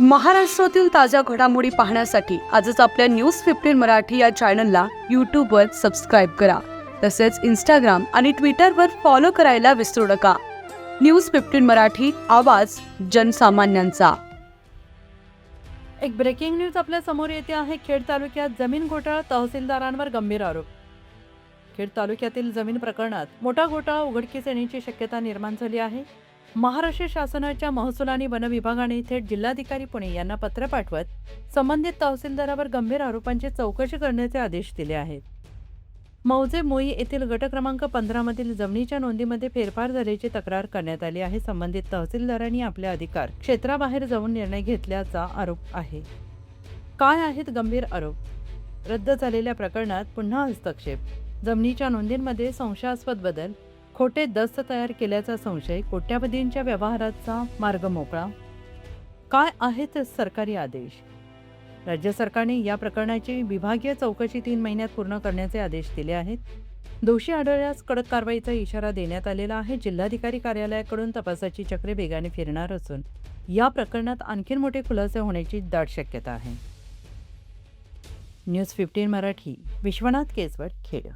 महाराष्ट्रातील ताज्या घडामोडी पाहण्यासाठी आजच आपल्या न्यूज 15 मराठी या चॅनलला यूट्यूबवर सबस्क्राईब करा. तसेच इंस्टाग्राम आणि ट्विटरवर फॉलो करायला विसरू नका. न्यूज 15 मराठी, आवाज जनसामान्यांचा. एक ब्रेकिंग न्यूज आपल्या समोर येते आहे. खेड तालुक्यात जमीन घोटाळा, तहसीलदारांवर गंभीर आरोप. खेड तालुक्यातील जमीन प्रकरणात मोठा घोटाळा उघडकीस येण्याची शक्यता निर्माण झाली आहे. महाराष्ट्र शासनाच्या महसूल आणि वन विभागाने थेट जिल्हाधिकारी पुणे यांना पत्र पाठवत संबंधित तहसीलदारावर गंभीर आरोपांची चौकशी करण्याचे आदेश दिले आहेत. मौजे मोई येथील गट क्रमांक 15 मधील जमिनीच्या नोंदीमध्ये फेरफार झाल्याची तक्रार करण्यात आली आहे. संबंधित तहसीलदारांनी आपले अधिकार क्षेत्राबाहेर जाऊन निर्णय घेतल्याचा आरोप आहे. काय आहेत गंभीर आरोप? रद्द झालेल्या प्रकरणात पुन्हा हस्तक्षेप, जमिनीच्या नोंदींमध्ये संशयास्पद बदल, खोटे दस्त तयार केल्याचा संशय, कोट्यावधींच्या व्यवहाराचा मार्ग मोकळा. काय आहेत सरकारी आदेश? राज्य सरकारने या प्रकरणाची विभागीय चौकशी 3 महिन्यात पूर्ण करण्याचे आदेश दिले आहेत. दोषी आढळल्यास कडक कारवाईचा इशारा देण्यात आलेला आहे. जिल्हाधिकारी कार्यालयाकडून तपासाची चक्रे वेगाने फिरणार असून या प्रकरणात आणखी मोठे खुलासे होण्याची दाट शक्यता आहे. न्यूज 15 मराठी, विश्वनाथ केसवट, खेड.